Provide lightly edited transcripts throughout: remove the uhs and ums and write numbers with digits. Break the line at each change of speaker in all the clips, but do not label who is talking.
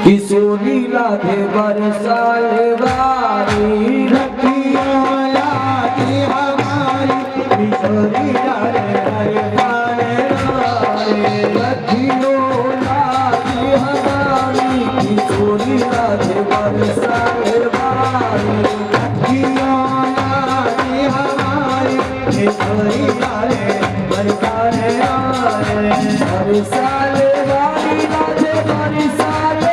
किशोरी राधे बरसाने वाली रखियो लागे हमारी किशोरी राधे बरसाने वाली रखियो लागे हमारी किशोरी राधे बरसाने वाली रखियो लागे हमारी किशोरी राधे बरसाने वाली बरसाने वाली राधे बरसाने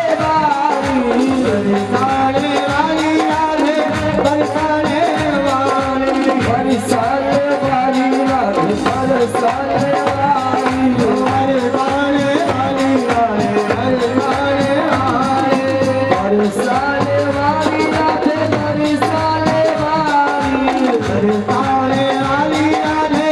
बरसाने वाली राधे बरसाने वाली बरसाने वाली राधे बरसाने वाली बरसाने वाली राधे बरसाने वाली बरसाने वाली राधे बरसाने वाली बरसाने वाली राधे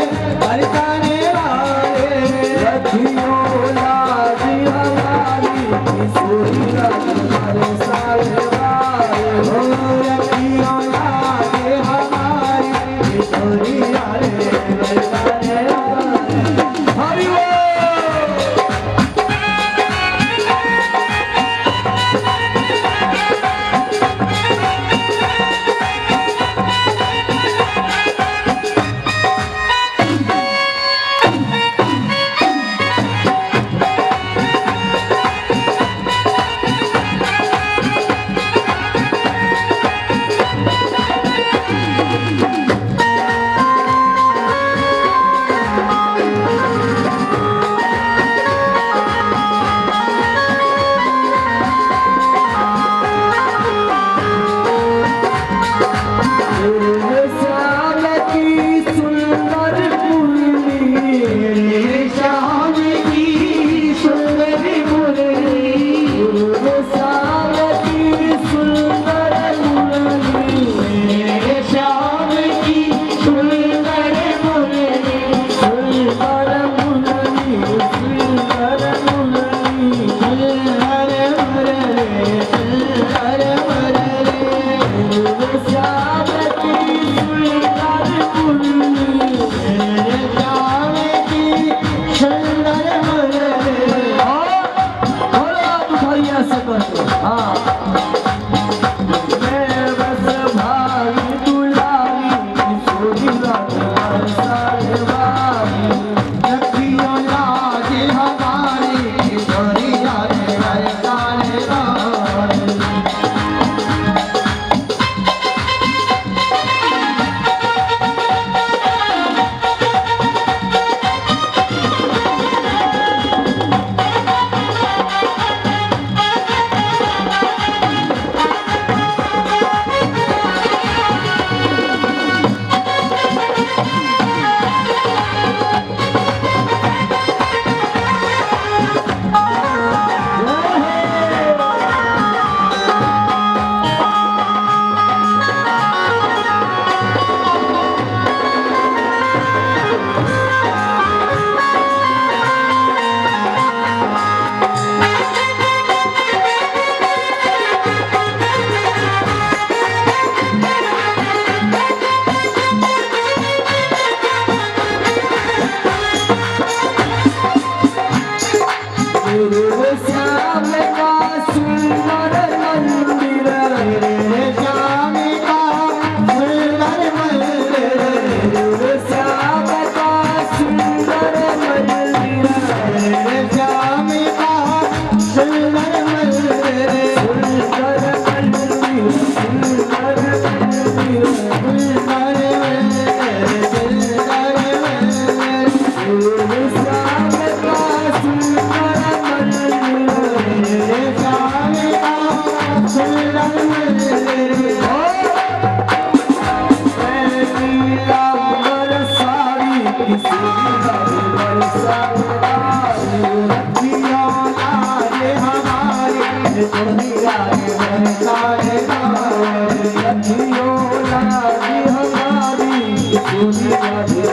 बरसाने वाली रखियो लागी हमारी किशोरी राधे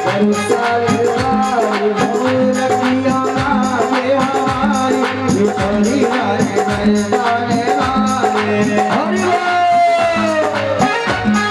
बरसाने वाली हो रखियो लागे हमारी किशोरी राधे बरसाने वाली हरि बोल।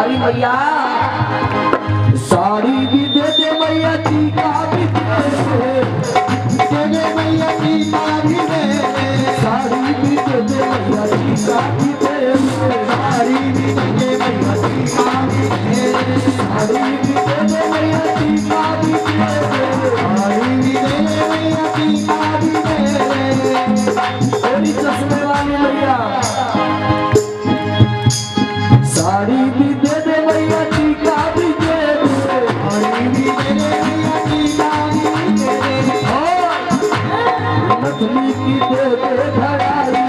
अरे मैया साड़ी भी दे दे मैया, टीका भी दे दे मैया, टीका भी दे दे, साड़ी भी दे दे मैया, टीका भी दे दे, साड़ी भी दे दे मैया, टीका भी दे दे, साड़ी भी दे दे मैया, टीका भी दे दे, साड़ी भी दे दे मैया, टीका भी दे दे। तेरी चश्मे वाली मैया साड़ी भी दे दे मैया, टीका भी दे दे, साड़ी भी दे दे मैया, टीका भी दे दे, नथनी की दे दे धड़ाई,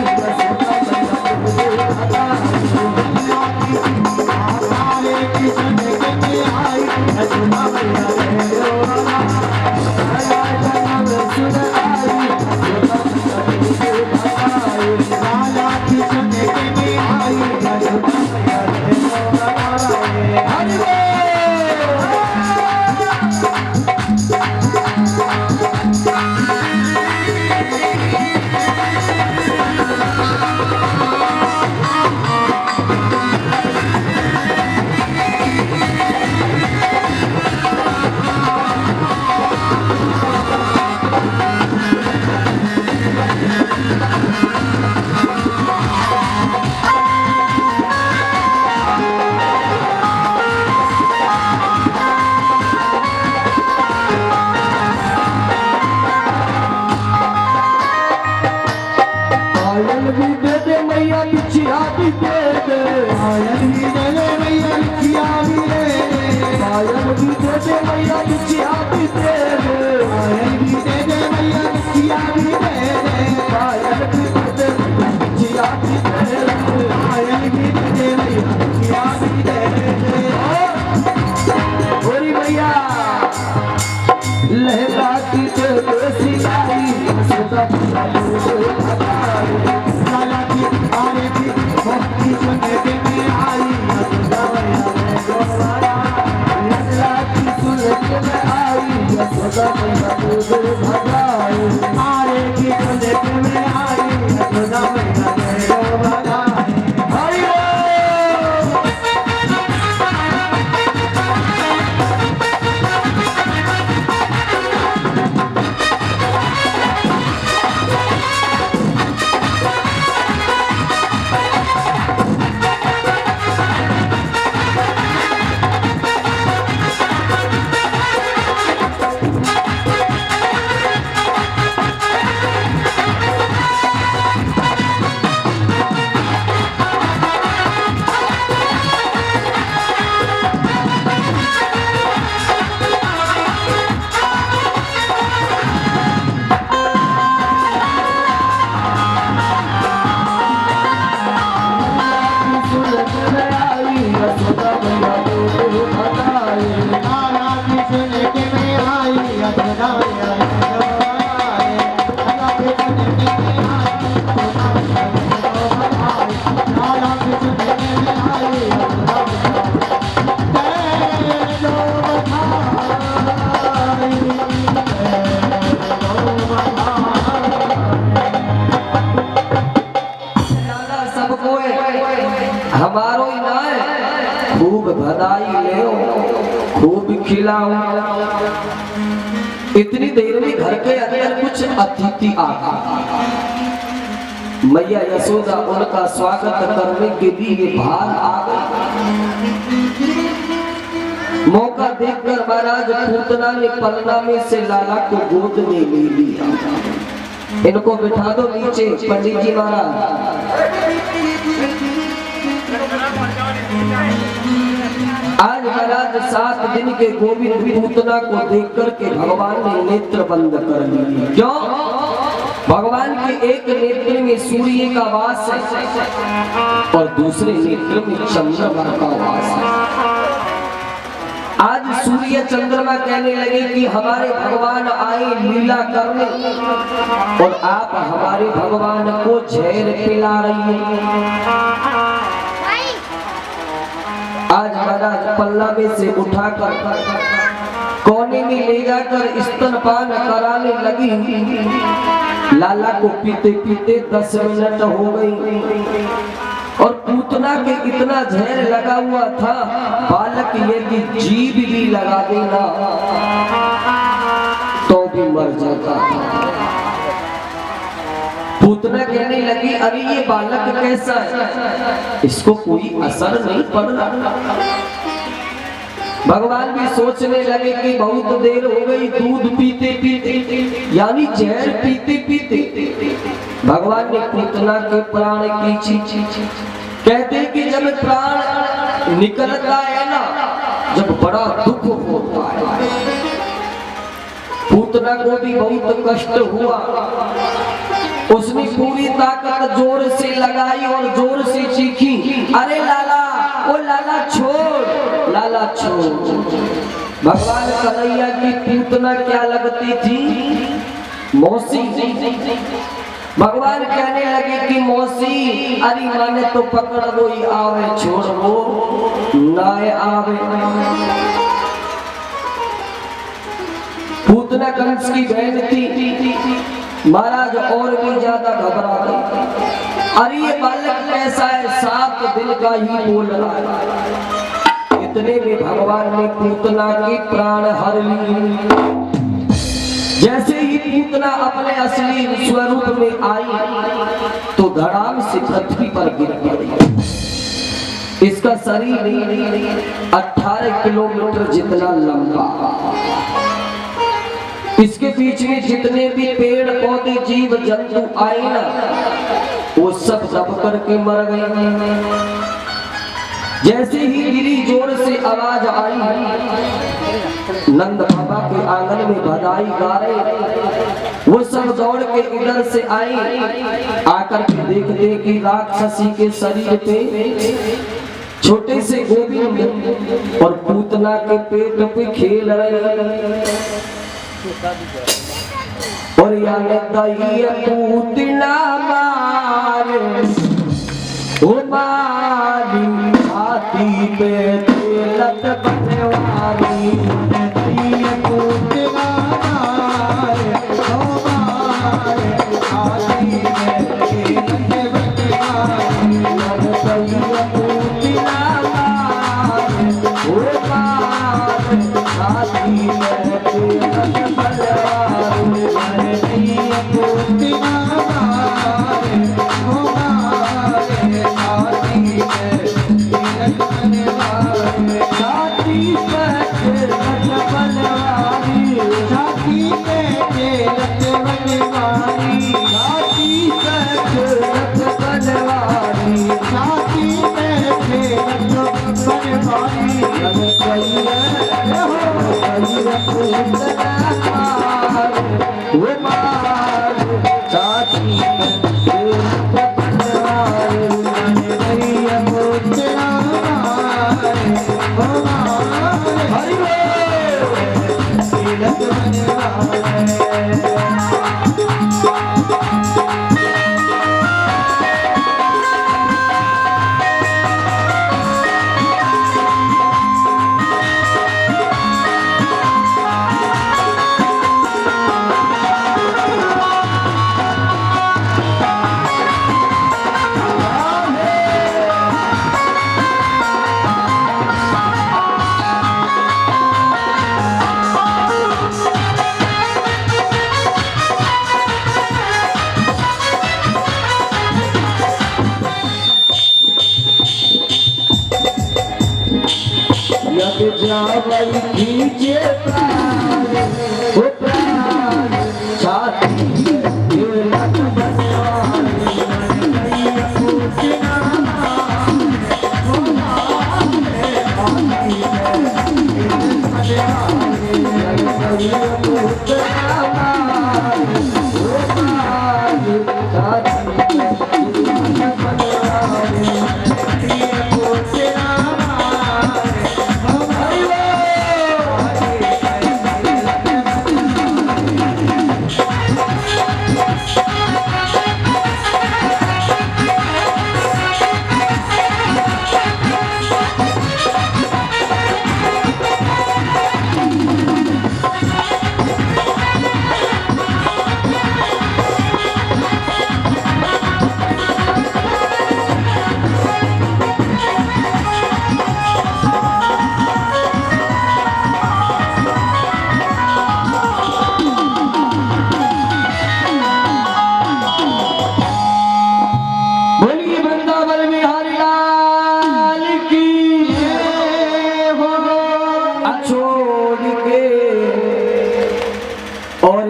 किशन के आई सुना मैया सुन आई, लाला किशन के आई भी दे दे मैया, लिखिया भी दे दे, पायल भी दे दे मैया, लिखिया भी दे दे, पायल भी दे दे मैया, लिखिया भी दे दे, पायल भी दे दे मैया, लिखिया भी दे दे, पायल भी दे दे लिखिया भी दे दे, पायल भी दे दे मैया, लिखिया भी दे दे। बोली मैया लहंगा की दे दे सिलाई, सदा लाला की आरे की भक्ति सुनने के में आई, लाला की सुनने में आई, सदा मैया दूर भगाए, आरे की सुनने के में आई, सदा मैया दूर भगाए। हमारो इनाय खूब बधाई ले, खूब खिलाओ। इतनी देर में घर के अंदर कुछ अतिथि आ गए, मैया यशोदा उनका स्वागत करने के लिए बाहर आ गई। मौका देखकर महाराज पूतना ने पलना में से लाला को गोद में ले लिया। इनको बिठा दो नीचे पंडित जी महाराज। आज महाराज 7 दिन के गोविंद पूतना को देख करके भगवान ने नेत्र बंद कर लिए। क्यों? भगवान के एक नेत्र में सूर्य का वास है और दूसरे नेत्र में चंद्रमा का वास है। आज सूर्य चंद्रमा कहने लगे कि हमारे भगवान आए लीला करने और आप हमारे भगवान को जहर पिला रही हैं। आज महाराज पल्ला में से उठाकर कोने में ले जाकर स्तनपान कराने लगी। लाला को पीते पीते 10 मिनट हो गई
और पूतना के इतना जहर लगा हुआ था, बालक यदि जीभ भी लगा देना तो भी मर जाता था। पूतना कहने लगी, अरे ये बालक कैसा है, इसको कोई असर नहीं पड़ रहा। भगवान भी सोचने लगे कि बहुत देर हो गई दूध पीते पीते, यानी जहर पीते पीते। भगवान ने पूतना के प्राण खींची। कहते कि जब प्राण निकलता है ना, जब बड़ा दुख होता है। पूतना को भी बहुत कष्ट हुआ। उसने पूरी ताकत जोर से लगाई और जोर से चीखी, अरे लाला, ओ लाला छोड़, लाला छोड़। भगवान कन्हैया की पूतना क्या लगती थी? मौसी। भगवान कहने लगे कि मौसी, अरे माने तो पकड़ वो ही आवे, छोड़ वो ना आवे। पूतना कंस की बहन थी। महाराज और भी ज्यादा घबरा गए। अरे ये बालक कैसा है, 7 दिन का ही बोल रहा है। इतने में भगवान ने पूतना के प्राण हर लिए। जैसे ही पूतना अपने असली स्वरूप में आई तो धड़ाम से पृथ्वी पर गिर पड़ी। इसका शरीर 18 किलोमीटर जितना लंबा। इसके बीच में जितने भी पेड़ पौधे जीव जंतु आए ना, वो सब दब करके मर गए। जैसे ही गिरी जोर से आवाज आई, नंद बाबा के आंगन में बधाई गा रहे। वो सब दौड़ के इधर से आए। आकर के देखते कि राक्षसी के शरीर पे छोटे से गोविंद और पूतना के पेट पे खेल रहे। और यानी दही पूतना मारे, ओ मारी छाती पे तेलत बनवारी। दही पूतना मारे, ओ मारी छाती पे तेलत बनवारी। दही पूतना मारे, ओ मारी छाती पे तेलत जावई खींचे प्राण, ओ प्राण छाती पे लट बनवारी। दही पूतना मारे, ओ मारे छाती पे तेलत बनवारी। दही पूतना मारे, ओ मारे छाती पे तेलत बनवारी। दही पूतना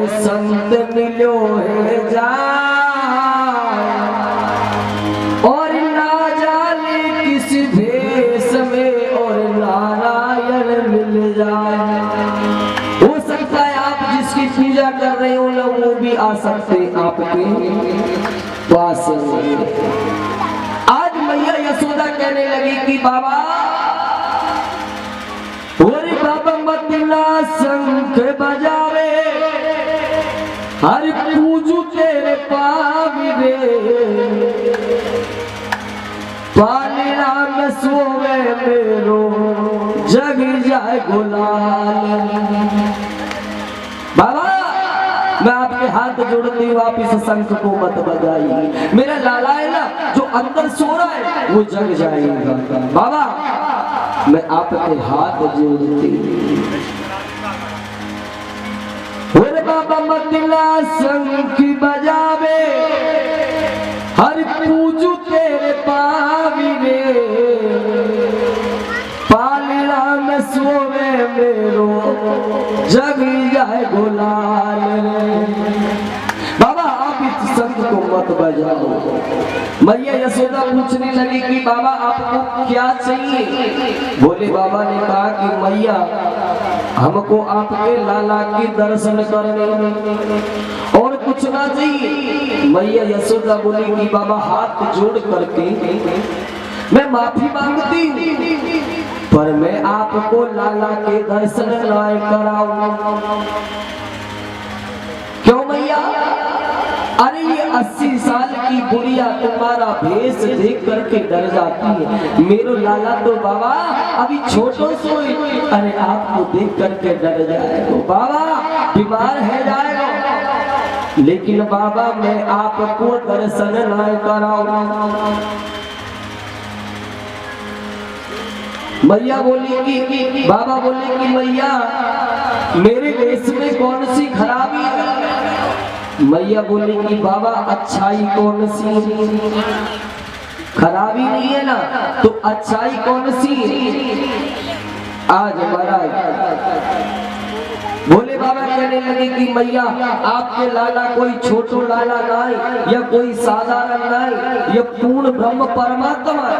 और संत मिलो है जाए और ना जाने किस भेष में और नारायण मिल जाए। हो सकता है आप जिसकी पूजा कर रहे हो ना वो भी आ सकते आपके पास। आज मैया यशोदा कहने लगी कि बाबा ओरे बाबा मदिना शंख बजावे हर पूजू तेरे पावी रे पानी राम सोवे मेरो जग जाए गुलाल। बाबा मैं आपके हाथ जोड़ती हूँ, आप इस शंख को मत बजाइए। मेरा लाला है ना जो अंदर सो रहा है वो जग जाएगा। बाबा मैं आपके हाथ जोड़ती हूँ। बाबा मदिना शंख बजावे हर पूजू तेरे पावी रे पालना में सोवे मेरो जग जाए गुलाल रे। बाबा आप इस शंख को मत बजाओ। मैया यशोदा पूछने लगी कि बाबा आपको क्या चाहिए। बोले बाबा ने कहा कि मैया हमको आपके लाला के दर्शन करने और कुछ ना चाहिए। मैया यशोदा बोली कि बाबा हाथ जोड़ करके मैं माफी मांगती हूँ पर मैं आपको लाला के दर्शन ना कराऊं। क्यों मैया? अरे ये 80 साल की बुढ़िया तुम्हारा भेष देख करके डर जाती है। मेरो लाला तो बाबा अभी छोटो सोई, अरे आपको देख करके डर जाएगा। बाबा बीमार है जाएगा लेकिन बाबा मैं आपको दर्शन ना कराऊं। मैया बोली कि बाबा बोले कि मैया मेरे भेष में कौन सी खराबी है। मैया बोली कि बाबा अच्छाई कौन सी, खराबी नहीं है ना तो अच्छाई कौन सी है। आज महाराज भोले बाबा कहने लगे कि मैया आपके लाला कोई छोटो लाला नहीं या कोई साधारण नहीं, यह पूर्ण ब्रह्म परमात्मा है।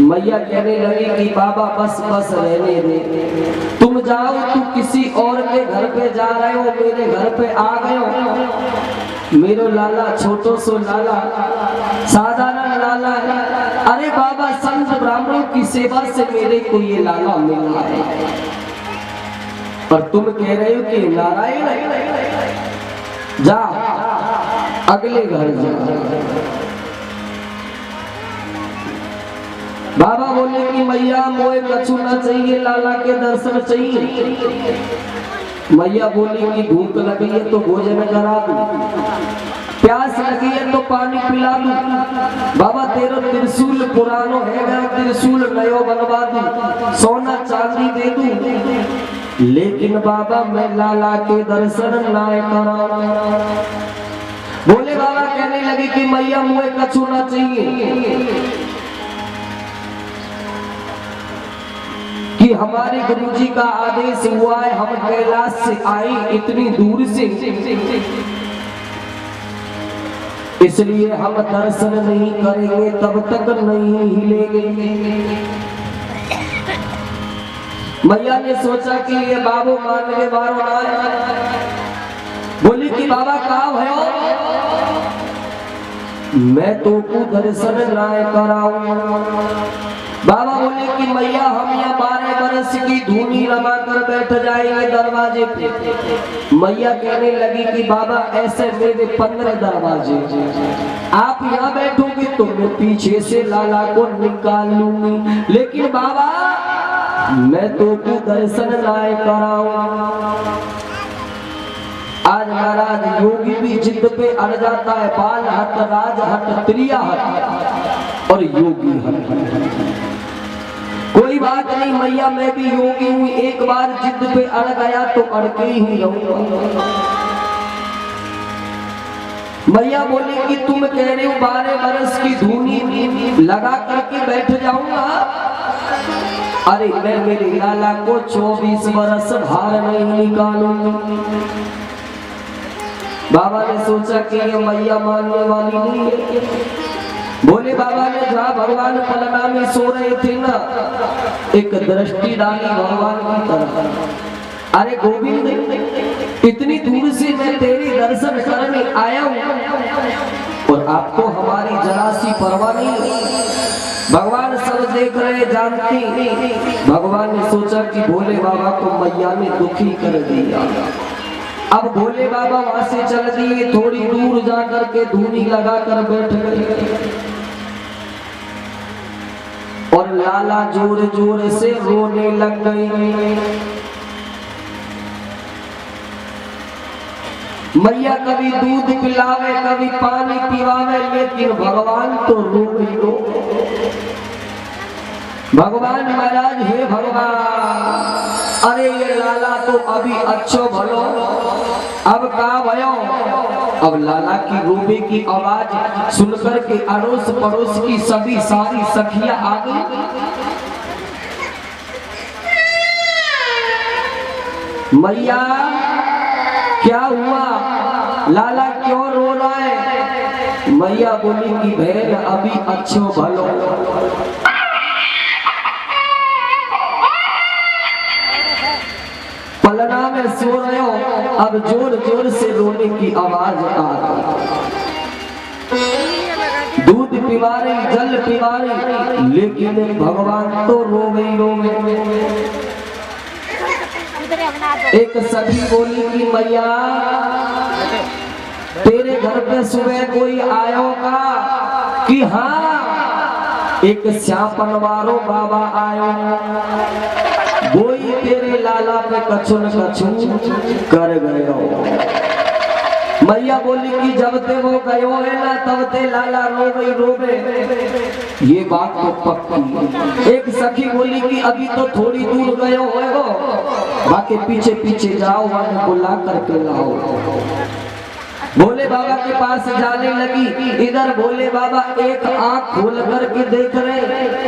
मैया कहने लगी कि बाबा बस बस रहने दे, तुम जाओ, तू किसी और के घर पे जा रहे हो, मेरे घर पे आ गए हो। मेरो लाला छोटो सो लाला साधारण लाला है। अरे बाबा संत ब्राह्मणों की सेवा से मेरे को ये लाला मिला है और तुम कह रहे हो कि नारायण जा अगले घर जा। बाबा बोले कि मैया मोए कछु ना चाहिए, लाला के दर्शन चाहिए। मैया बोली कि भूख लगी है तो भोजन करा दूं, प्यास लगी है तो पानी पिला दूं। बाबा तेरा त्रिशूल पुरानो है गया, त्रिशूल नयो बनवा दूं, सोना चांदी दे दूं, लेकिन बाबा मैं लाला के दर्शन ना कराऊं। बोले बाबा कहने लगे कि मैया मोए कछु ना चाहिए कि हमारे गुरुजी का आदेश हुआ है, हम कैलाश से आए इतनी दूर से, इसलिए हम दर्शन नहीं करेंगे तब तक नहीं हिलेंगे। मैया ने सोचा कि ये बाबू मान के बारो ना। बोली कि बाबा कहाँ भयो, मैं तो को दर्शन ना कराऊं। बाबा बोले कि मैया हम यहाँ 12 बरस की धूनी रमा कर बैठ जाएंगे दरवाजे पे। मैया कहने लगी कि बाबा ऐसे मेरे 15 दरवाजे, आप यहाँ बैठोगे तो मैं पीछे से लाला को निकाल लूंगी, लेकिन बाबा मैं तो को दर्शन लाए कराऊं। आज महाराज योगी भी जिद पे अड़ जाता है, बाल हट, राज हट, त्रिया हट और योगी हट। कोई बात नहीं मैया मैं भी योगी हूँ, एक बार जिद पे अड़ गया तो अड़के ही रहूंगा। मैया बोली कि तुम कह रहे हो 12 बरस की धूनी लगा करके बैठ जाऊंगा, अरे मैं मेरे लाला को 24 बरस भार नहीं निकालूंगी। बाबा ने सोचा कि ये मैया मानने वाली नहीं है। भोले बाबा ने जहाँ भगवान पलना में सो रहे थे ना, एक दृष्टि डाली भगवान की तरफ। अरे गोविंद, इतनी दूर से मैं तेरे दर्शन करने आया हूँ और आपको हमारी जरा सी परवाह नहीं। भगवान सब देख रहे, जानते। भगवान ने सोचा कि भोले बाबा को मैया ने दुखी कर दिया। अब भोले बाबा वहां से चल दिए, थोड़ी दूर जाकर के धूनी लगाकर बैठ गए और लाला जोर जोर से रोने लग गई। मैया कभी दूध पिलावे, कभी पानी पिलावे, लेकिन भगवान तो रो ही रो। भगवान महाराज, हे भगवान, अरे ये लाला तो अभी अच्छो भलो, अब का भयो। अब लाला की रोबे की आवाज सुनकर के अड़ोस पड़ोस की सभी सारी सखियां आ गई। मैया क्या हुआ, लाला क्यों रो रहा है? मैया बोली कि बहन अभी अच्छो भलो। पलना में सो रहे हो, अब जोर जोर से रोने की आवाज आ रही। दूध पिवा रही, जल पिवा रही, लेकिन भगवान तो रो गई। एक सखी बोली कि मैया तेरे घर पे सुबह कोई आया होगा? कि हाँ, एक श्यापनवारो बाबा आयो, वही तेरे लाला पे कछुन कछुन कर गयो। मैया बोली कि जब ते वो गयो है ना, तब ते लाला रोवे। ये बात तो पक्की। एक सखी बोली कि अभी तो थोड़ी दूर गयो हो, बाकी पीछे पीछे जाओ, वहां बुला करके लाओ। भोले बाबा के पास जाने लगी। इधर भोले बाबा एक आंख खोल करके देख रहे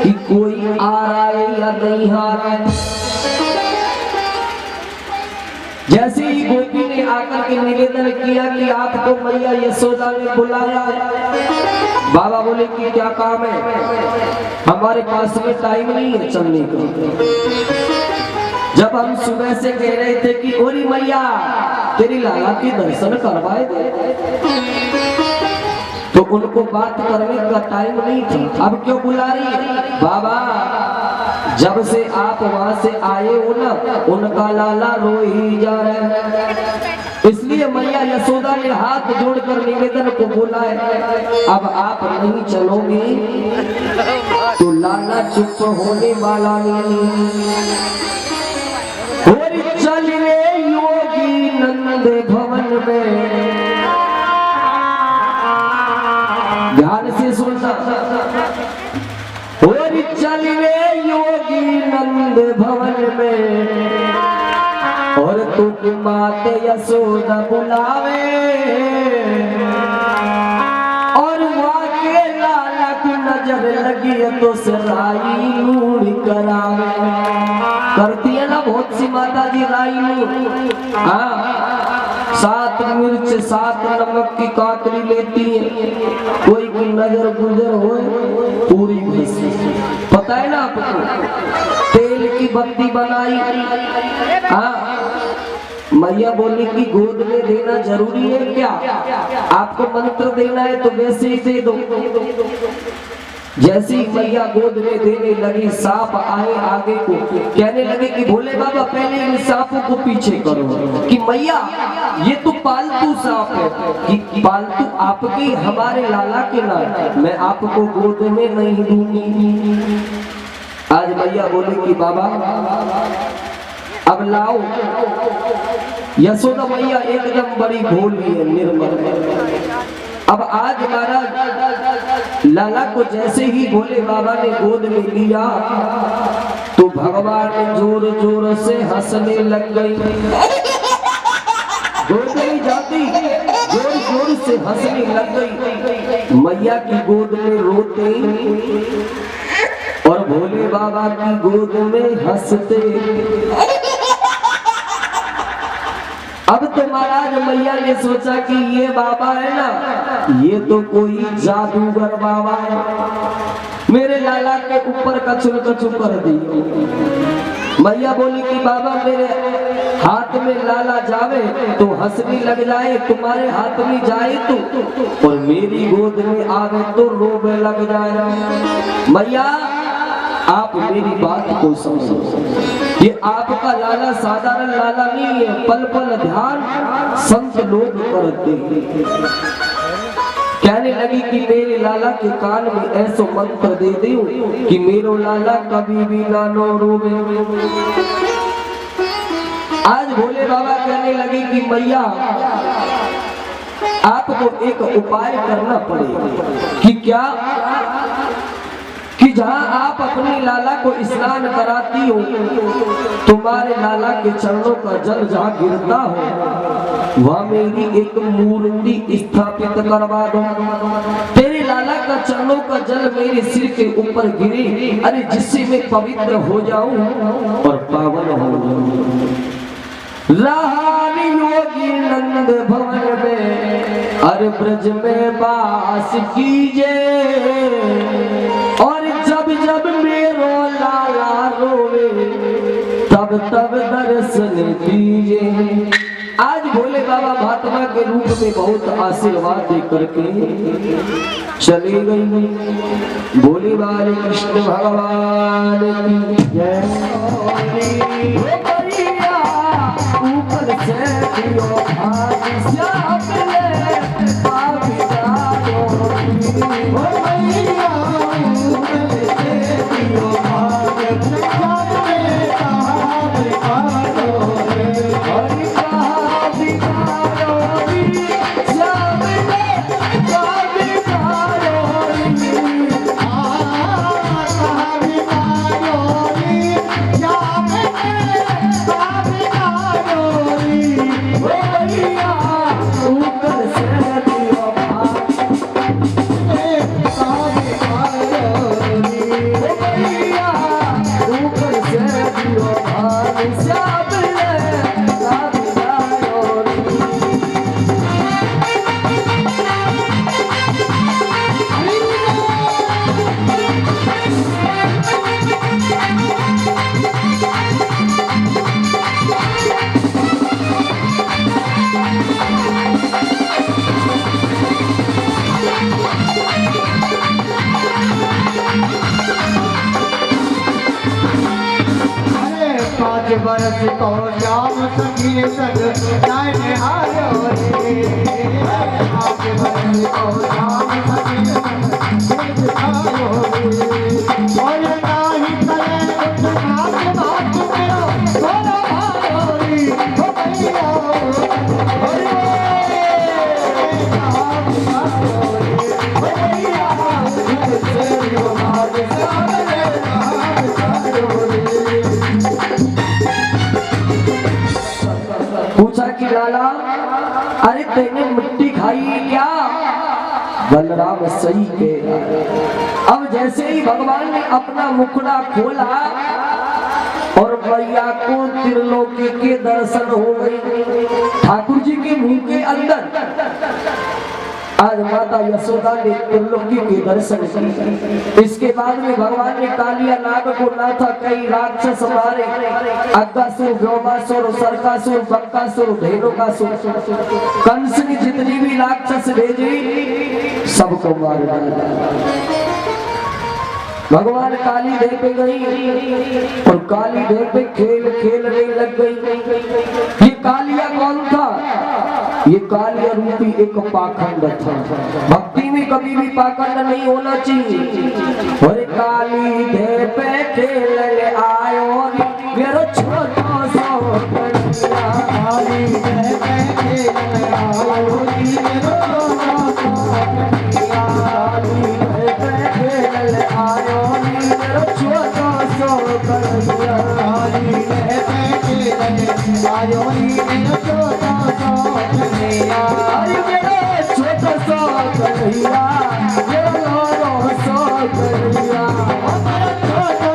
कि कोई आ रहा है या नहीं आ रहा है। जैसे ही गोपी ने आकर के निवेदन किया कि आपको मैया यशोदा ने बुलाया है, बाबा बोले कि क्या काम है? हमारे पास में टाइम नहीं है चलने का। जब हम सुबह से कह रहे थे कि ओरी मैया तेरी लाला के दर्शन करवाए दे, तो उनको बात करने का टाइम नहीं था। अब क्यों बुला रही? बाबा जब से आप वहां से आए हो ना, उनका लाला रो ही जा रहा है, इसलिए मैया यशोदा ने हाथ जोड़कर निवेदन को बोला है, अब आप नहीं चलोगे तो लाला चुप होने वाला नहीं। चलिए योगी नंद भवन में, ध्यान से सुनना। चलिए योगी नंद भवन में, और तुम मात यशोदा बुलावे, और वाके लाला की नजर लगी तो सराई लूढ़ करावे। करती है ना बहुत सी माता जी राई लूढ़। हाँ, 7 मिर्च 7 नमक की काकरी लेती है, कोई की नजर गुजर हो पूरी भैंसी। पता है ना आपको, तेल की बत्ती बनाई। हाँ, मैया बोली कि गोद में देना जरूरी है क्या? आपको मंत्र देना है तो वैसे ही दे दो। जैसी मैया गोद में देने लगी, सांप आए आगे को, कहने लगे कि भोले बाबा पहले इन सांपों को पीछे करो, कि मैया ये तो पालतू सांप है, कि पालतू आपकी हमारे लाला के नाम, मैं आपको गोद में नहीं दूंगी। आज मैया बोले कि बाबा अब लाओ। यशोदा मैया एकदम बड़ी भोली है, निर्मल। अब आज महाराज लाला को जैसे ही भोले बाबा ने गोद में लिया, तो भगवान जोर जोर से हंसने लग गई। गोद में जाती जोर जोर से हंसने लग गई। मैया की गोद में रोते और भोले बाबा की गोद में हंसते। अब तो महाराज मैया ने सोचा कि ये बाबा है ना, ये तो कोई जादूगर बाबा है, मेरे लाला के ऊपर कचुल कचुल कर दी। मैया बोली कि बाबा मेरे हाथ में लाला जावे तो हंसने लग जाए, तुम्हारे हाथ में जाए तो और मेरी गोद में आवे तो रोवे लग जाए। मैया आप मेरी बात को समझो, ये आपका लाला साधारण लाला नहीं है, पल पल ध्यान संत लोग करते हैं। कहने लगी कि मेरे लाला के कान में ऐसा मंत्र दे दूं कि मेरो लाला कभी भी ना नो रोवे। आज भोले बाबा कहने लगे कि मैया आपको एक उपाय करना पड़ेगा। कि क्या? कि जहां आप अपनी लाला को स्नान कराती हो, तुम्हारे लाला के चरणों का जल जहां गिरता हो वहां मेरी एक मूर्ति स्थापित करवा दो। तेरे लाला का चरणों का जल मेरे सिर के ऊपर गिरे, अरे जिससे मैं पवित्र हो जाऊं और पावन हो जाऊं। योगी नंद भवन में अरे ब्रज में वास कीजिए, और जब जब मेरो लाला रोवे तब तब दर्शन दीजिए। आज भोले बाबा महात्मा के रूप में बहुत आशीर्वाद दे करके चली गई। भोले बाले कृष्ण भगवान की जय। ऊपर से दियो भाग श्याम ले पापी जानो ओ मैया, ऊपर से दियो भाग श्याम ले पापी जानो रे। हरि कहा बिगाड़ो री श्याम ले पापी जानो री। कहा बिगाड़ो री श्याम ले पापी जानो री। भैया ऊपर से दियो भाग भैया ऊपर से दियो भाग श्याम ले पापी जानो री।
पाँच बरस को श्याम सखी सग जाने आयो रे। पाँच बरस को श्याम सखी सग आयो रे। और नाही करे कुछ बात बात करो थोड़ा आयो रे। ओ भैया
पूछा कि लाला अरे तेने मिट्टी खाई क्या? बलराम सही कह। अब जैसे ही भगवान ने अपना मुखड़ा खोला और मैया को त्रिलोकी के दर्शन हो गए। ठाकुर जी के मुंह के अंदर आज माता यशोदा ने त्रिलोकी के दर्शन किए। इसके बाद में भगवान ने कालिया नाग को नाथा, कई राक्षस मारे, अग्गासुर, व्योमासुर, सरकासुर, बक्कासुर, धेनुकासुर, कंस ने जितनी भी राक्षस भेजी सबको मार डाला। भगवान काली देव पे गई और काली देव पे खेल खेलने लग गई। ये कालिया कौन था? ये कालिया रूपी एक पाखंड था। भक्ति में कभी भी पाखंड नहीं होना चाहिए। और काली देव पे खेलने आयो मेरा छोटा सा कन्या। काली देव पे खेलने आयो मेरा छोटा सा कन्या। काली देव पे खेलने आयो मेरा छोटा सा कन्या। काली देव पे खेलने आयो मेरा छोटा सा कन्हैया। अरे मेरा छोटा सा कन्हैया, मेरा लाला सा कन्हैया, मेरा छोटा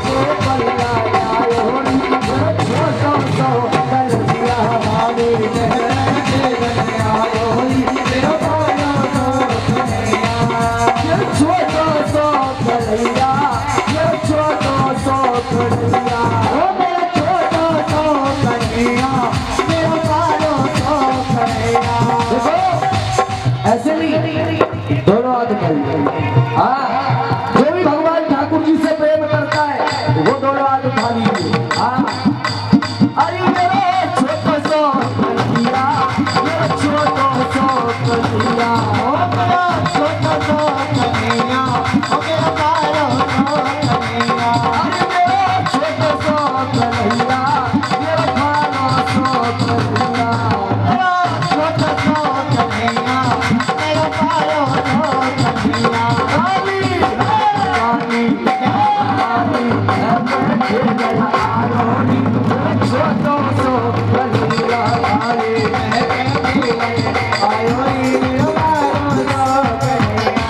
को पल्ला आयो नी छोटो सो कन्हैया हमारे नैन के आयो नी तेरा पायो तो कन्हैया छोटो सो कन्हैया छोटो सो कन्हैया ओ मेरा छोटो सो कन्हैया मेरा पायो तो कन्हैया। देखो ऐसे नहीं दोनों हाथ करिए। हाँ जो भी भगवान ठाकुर जी से प्रेम करता है वो दोनों हाथ उठा लीजिए। हाँ अरे मेरा छोटा सो कन्हैया मेरा छोटा सो कन्हैया ओ मेरा छोटा सो कन्हैया ओ मेरा पायो तो कन्हैया अरे मेरा छोटा सो कन्हैया मेरा पायो तो कन्हैया मेरा छोटा सो कन्हैया मेरा पायो तो कन्हैया। काली काली काली छोटो सो कन्हैया आए आयो रे हमारो कन्हैया।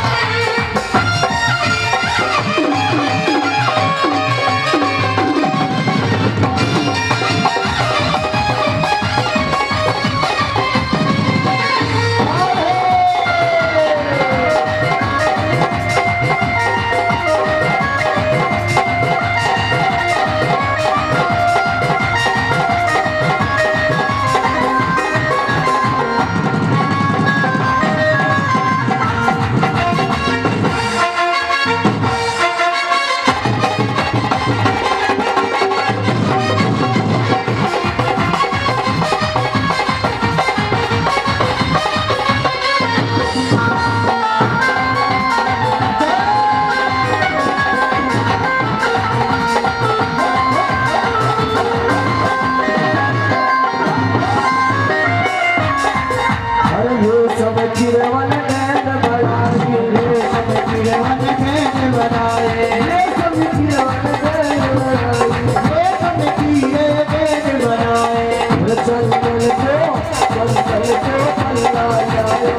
अरे ये सब चिरवन नैन बनाए ये सब चिरवन नैन बनाए ये सब चिरवन नैन बनाए ये सब किए नैन बनाए चल चल को पल्ला जायो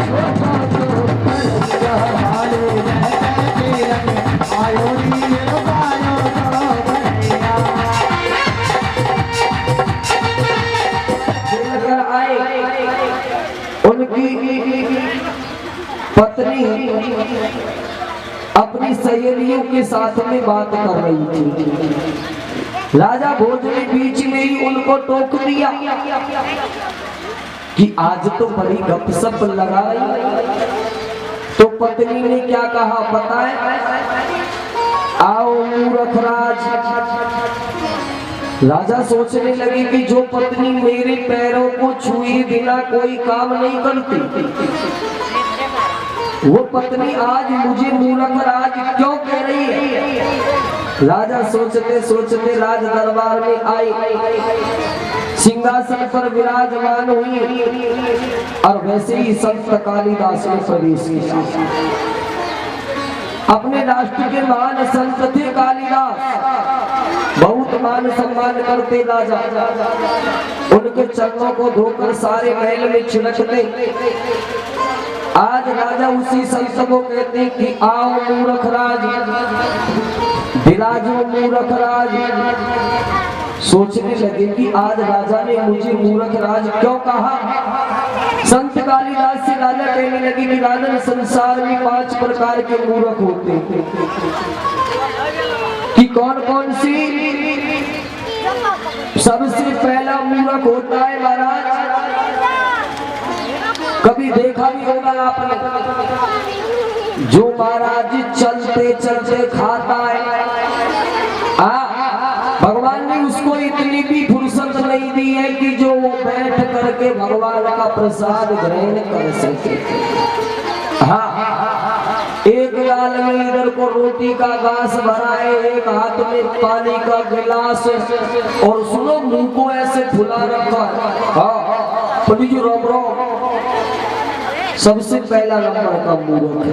छोटा सो कन्हैया हमारे नैन के रंग आयो नी पायो तो कन्हैया।
लेकर आए उनकी पत्नी अपनी सहेलियों के साथ में बात कर रही थी। राजा भोज ने बीच में ही उनको टोक दिया कि आज तो बड़ी गपशप लगाई। तो पत्नी ने क्या कहा बताएं? आओ मूर्ख राज। राजा सोचने लगे कि जो पत्नी मेरे पैरों को छुए बिना कोई काम नहीं करती, वो पत्नी आज मुझे मूर्ख राज क्यों कह रही है? राजा सोचते सोचते राज दरबार में आई, सिंहासन पर विराजमान हुई और वैसे ही संत कालिदास ने प्रवेश किया। अपने राष्ट्र के महान संत थे कालिदास, बहुत मान सम्मान करते राजा। उनके चरणों को धोकर सारे महल में छिड़कते। आज राजा उसी संत को कहते कि आओ मूर्ख राज, विराजो मूर्ख राज। सोचने लगे कि आज राजा ने मुझे मूर्ख राज क्यों कहा। संत कालिदास से राजा कहने लगे कि राजन, संसार में 5 प्रकार के मूर्ख होते हैं। कि कौन कौन सी? सबसे पहला मूर्ख होता है महाराज, कभी देखा भी होगा आपने, जो महाराज चलते चलते खाता है। भगवान ने उसको इतनी भी फुर्सत नहीं दी है कि जो वो बैठ करके भगवान का प्रसाद ग्रहण कर सके। एक गाल में इधर को रोटी का घास भरा है, एक हाथ में पानी का गिलास, और सुनो मुंह को ऐसे फुला रखा है। पंडित जी रोम रोम, सबसे पहला नंबर का मूर्ख है।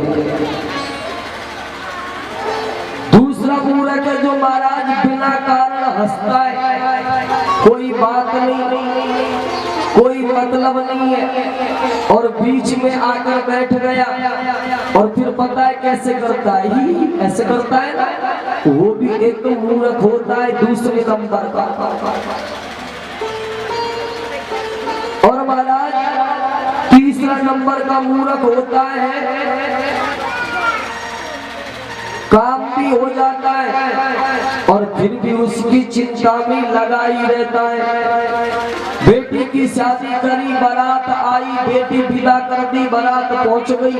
दूसरा मूर्ख है जो महाराज बिना कारण हंसता है, कोई बात नहीं, कोई मतलब नहीं है, और बीच में आकर बैठ गया और फिर पता है कैसे करता है, ही ऐसे करता है ना, वो भी भी एक तो मूर्ख होता है दूसरे नंबर का। और महाराज तीसरा नंबर का मूर्ख होता है, काम भी हो जाता है और फिर भी उसकी चिंता में लगा ही रहता है। बेटी की शादी करी, बारात आई, बेटी विदा कर दी, बारात पहुंच गई,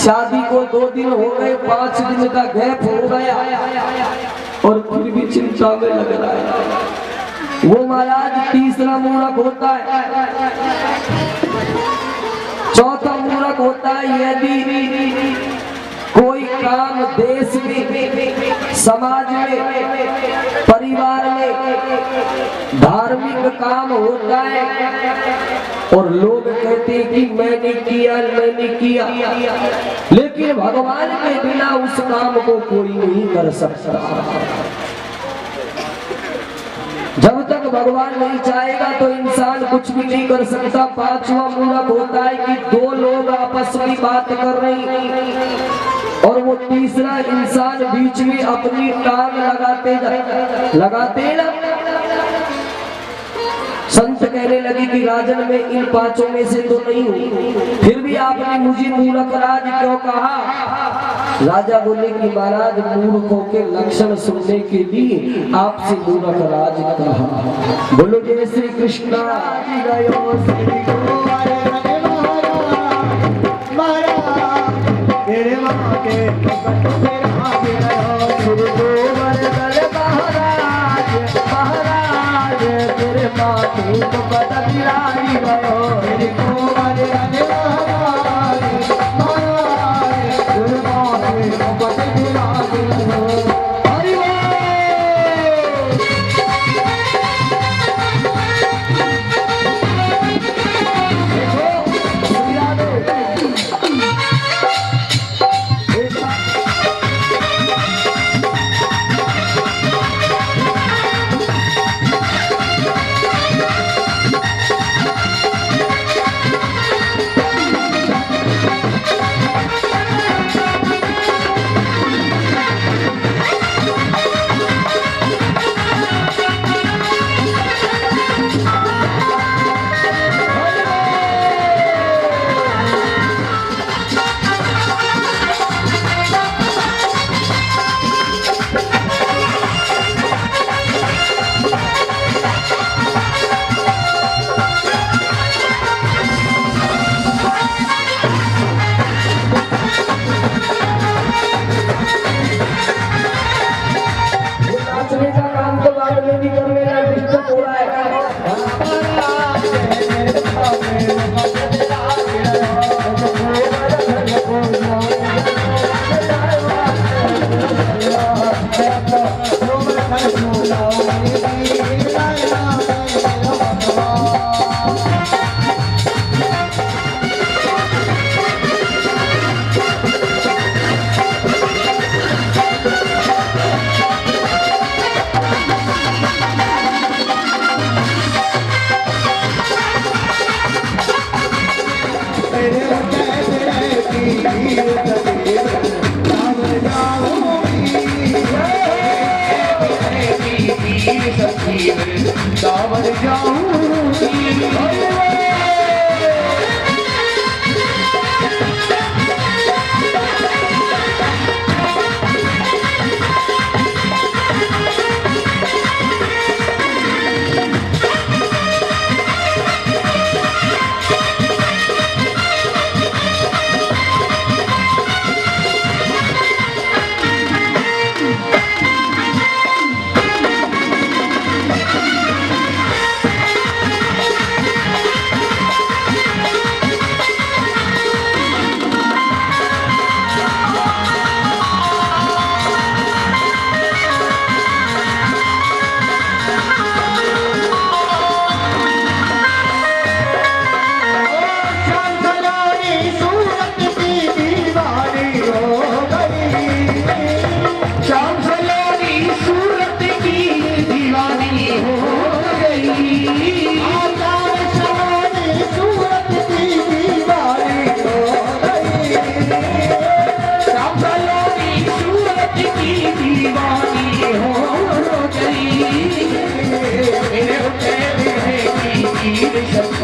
शादी को 2 दिन हो गए, 5 दिन का गैप हो गया और फिर भी चिंता में लग रहा है। वो महाराज तीसरा मूर्ख होता है। चौथा मूर्ख होता है यदि कोई काम देश में, समाज में, परिवार में धार्मिक काम होता है और लोग कहते हैं कि मैंने किया, लेकिन भगवान के बिना उस काम को कोई नहीं कर सकता। जब तक भगवान नहीं चाहेगा तो इंसान कुछ भी नहीं कर सकता। पांचवा मूर्ख होता है कि 2 लोग आपस में बात कर रहे हैं और वो तीसरा इंसान बीच में अपनी टांग लगाते ना। संत कहने लगे कि राजन में इन 5 में से तो नहीं हूं, फिर भी आपने मुझे मूर्ख राज क्यों कहा? राजा बोले कि महाराज मूर्खों के लक्षण सुनने के लिए आपसे मूर्ख राज कहा। बोलो जय श्री कृष्णा।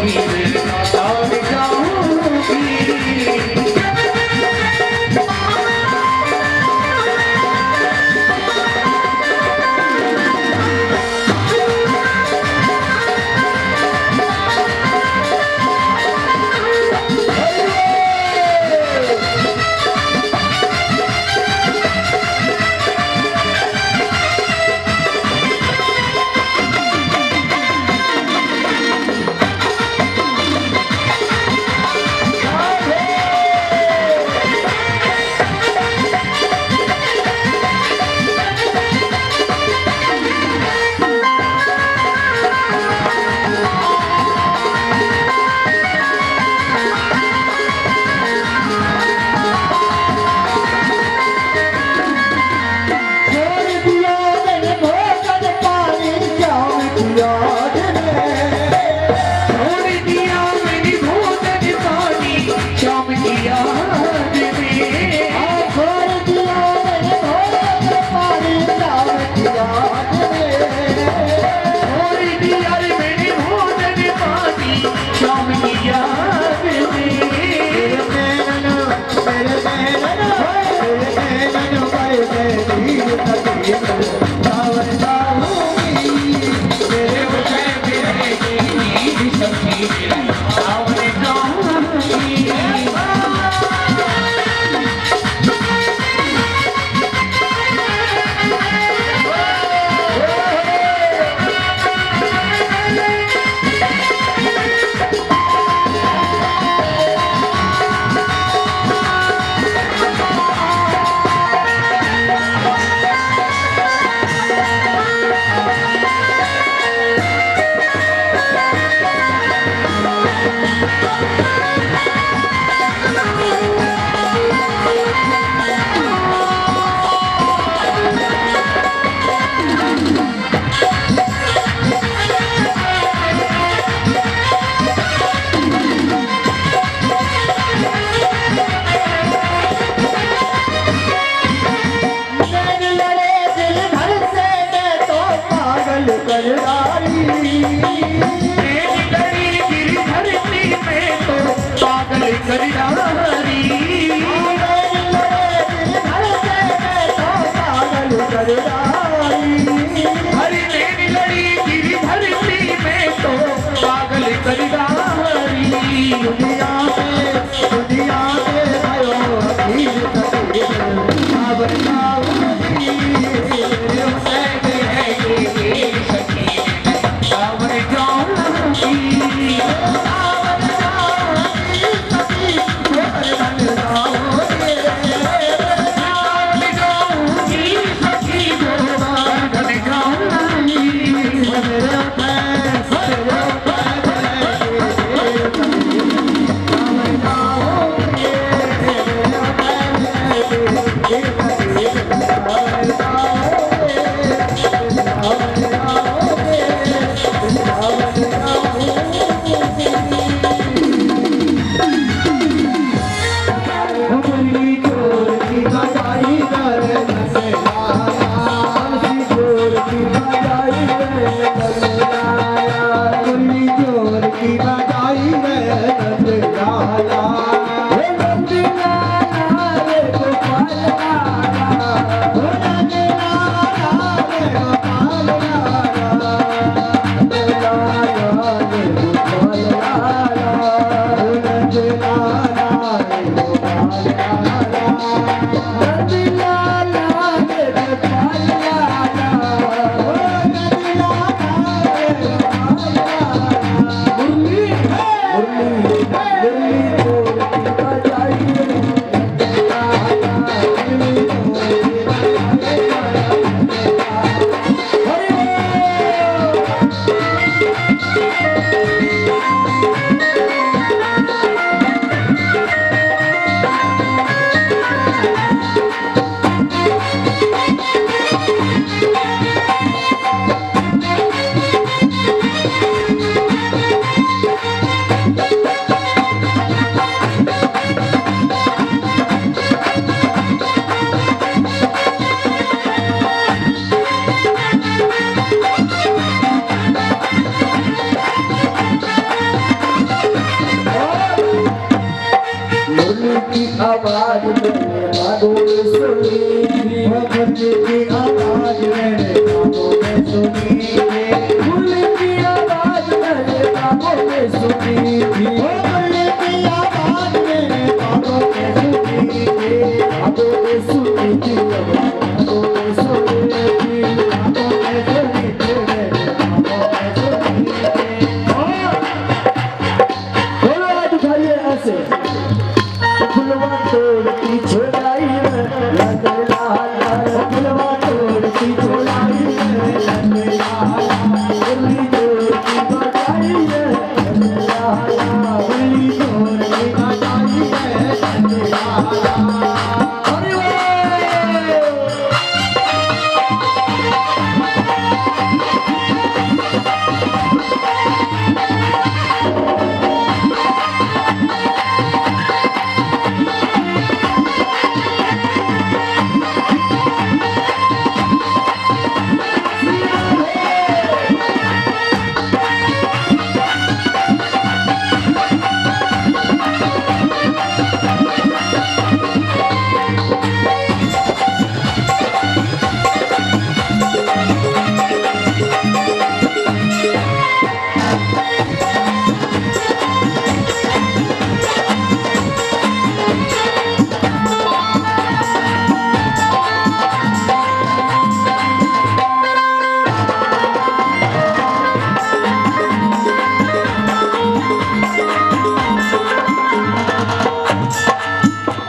और जाऊंगी
la la la la मैंने कानों में सुनी थी।
मुरली की आवाज मैंने कानों में सुनी थी।
मुरली की आवाज मैंने कानों में सुनी थी।
मुरली की आवाज मैंने कानों में सुनी थी।
कानों में सुनी थी, कानों में सुनी थी।
कानों में सुनी थी, मैंने कानों में सुनी थी।
दोनों हाथ उठाइए ऐसे। फुलवा तोड़ती छोड़ाई में लगे लाल,
फुलवा तोड़ती छोड़ाई में लगे लाल।
मुरली तोड़ती बजाई में लगे लाल।
मुरली तोड़ती बजाई में लगे लाल।
अरे वाह!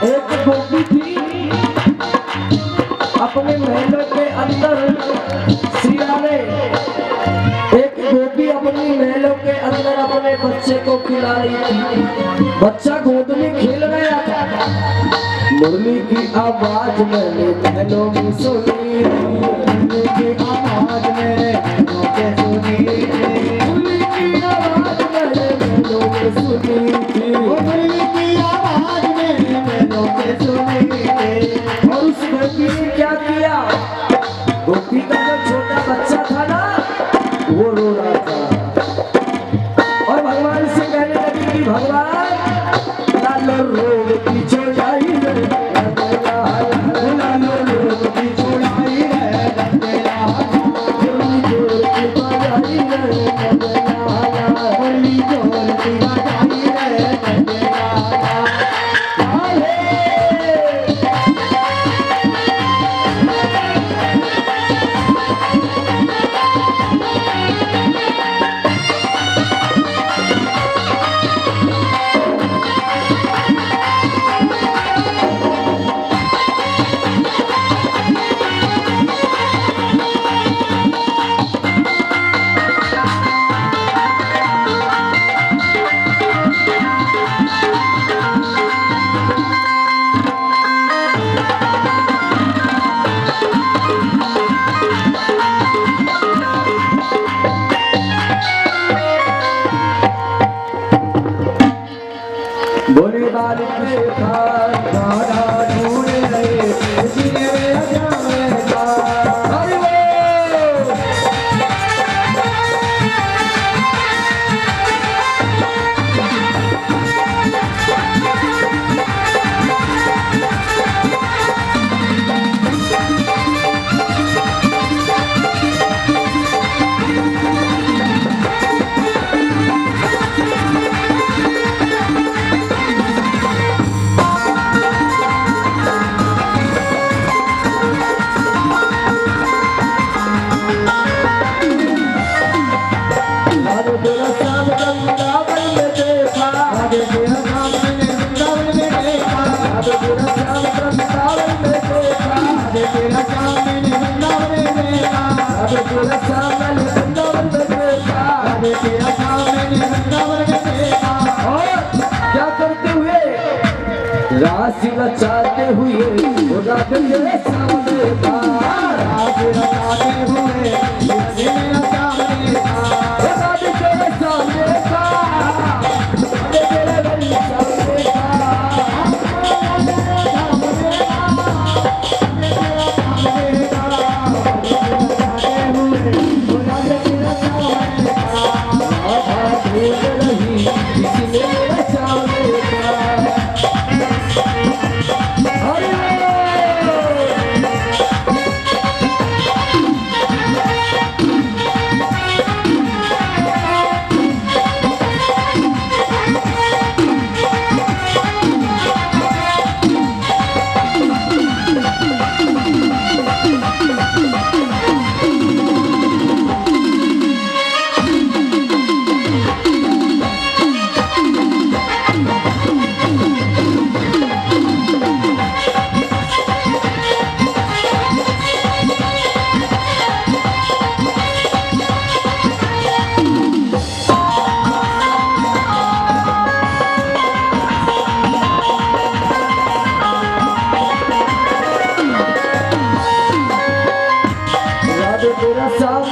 एक गोपी थी अपने महलों के अंदर। सिया ने एक गोपी अपनी महलों के अंदर अपने बच्चे को खिला रही थी। बच्चा गोद में खेल रहा था। मुरली की आवाज मैंने महलों में सुनी थी।
मुरली की आवाज मैंने कानों में सुनी थी।
मुरली की आवाज मैंने महलों में सुनी थी।
मुरली की आवाज मैंने कानों में सुनी थी।
और उस गोपी ने क्या किया? गोपी का जो छोटा बच्चा था ना, वो रो रहा था और भगवान से कहने लगी कि भगवान लालो रोती छोड़ाई रे
लालो रोती छोड़ाई है लगे लाल।
रोती बजाई रे
मुरली तोड़ती बजाई है लगे लाल।
बोली बालिक देखा तारा ढूंढ रहे थे जिन्हें वे जाएगा। हरि बोल। आगे तेरा श्याम वृंदावन में देखा।
आगे तेरा नाम मैंने वृंदावन में देखा।
आगे तेरा श्याम वृंदावन में देखा।
आगे तेरा श्याम मैंने वृंदावन में देखा।
आगे तेरा श्याम मैंने वृंदावन में देखा।
आगे तेरा श्याम मैंने वृंदावन में देखा।
और क्या करते हुए? राशि रचाते हुए वो राधे तेरे सामने था।
राधे रचाते हुए राधे मेरा श्याम देखा।
वो राधे तेरे सामने था। राधे तेरे बड़ी सामने था। राधा ढूंढ रही किसी ने मेरे सामने था।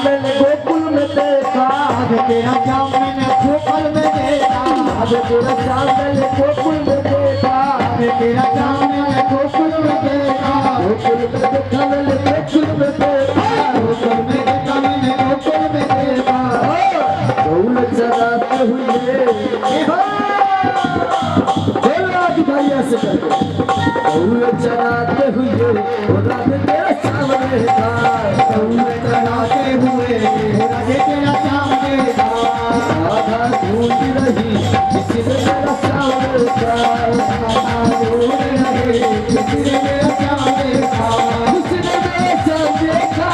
मैंने गोकुल में देखा,
आज तेरा श्याम मैंने गोकुल में देखा,
आज तेरा श्याम मैंने गोकुल में देखा,
आज तेरा श्याम मैंने गोकुल में देखा,
गोकुल में देखा मैंने गोकुल में देखा,
गोकुल में देखा मैंने गोकुल में देखा।
गौल चराते हुए राज भाई ऐसे करके गौल चराते हुए राज तेरा सामने था,
गौल चराते हुए राज तेरा सामने था,
राधा ढूंढ रही किसने मेरा सामने था,
राधा ढूंढ रही किसने मेरा सामने था,
किसने मेरा सामने था,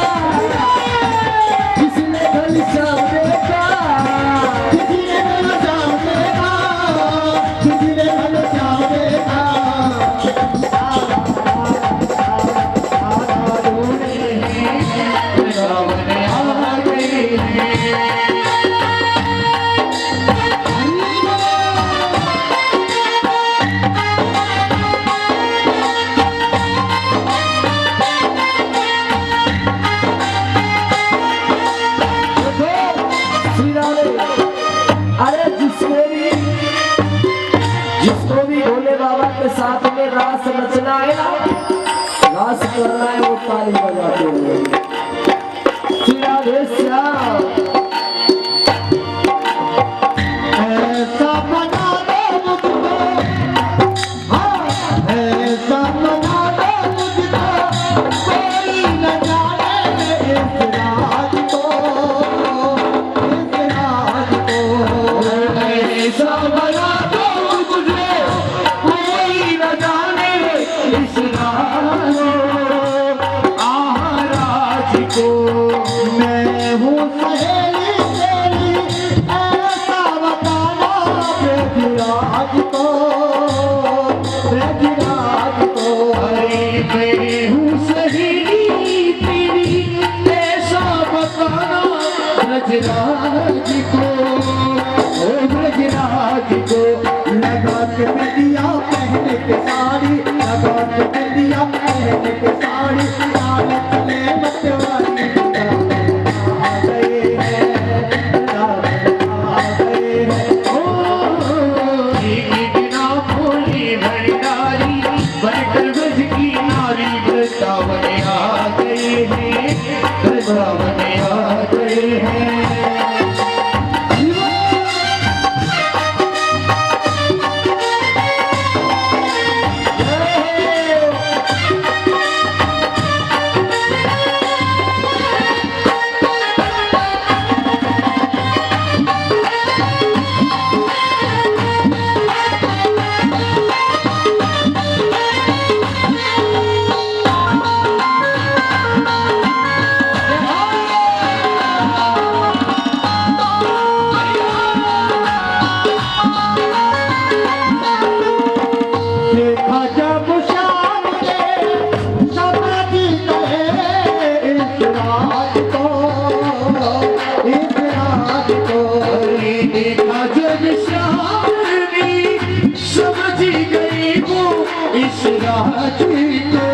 किसने मेरा सामने था,
किसने मेरा सामने था, किसने मेरा सामने था। राधा ढूंढ रही सामने आ गई है।
अरे जिसको भी भोले बाबा के साथ में रास रचना है ना, रास करना है, वो ताली बजाते हुए श्री राधे श्याम।
ऐसा बना दो मुझको, हाँ ऐसा बना दो मुझको, कोई न जाने इस राज को, इस राज को। ऐसा बना दो मुझे, कोई न जाने इस राज को, आह राज को। मैं हूँ सहेली तेरी, ऐसा बताना पृथ्वीराज को, पृथ्वीराज को। अरे मैं हूँ सहेली तेरी, ऐसा बताना ब्रजराज को, ओ ब्रजराज को। लगा के बिंदिया पहन के साड़ी, लगा के बिंदिया पहन के साड़ी, लाल चले मतवाली आ गए हैं, आ गए हैं। ओ बिना भोली भंडारी, बनकर ब्रज की नारी, वृंदावन आ गए हैं, वृंदावन आ गए हैं। देखा जब शाम के समझ गए इस रात को, इस रात को। देखा जब शाम भी समझ गई वो इस रात को,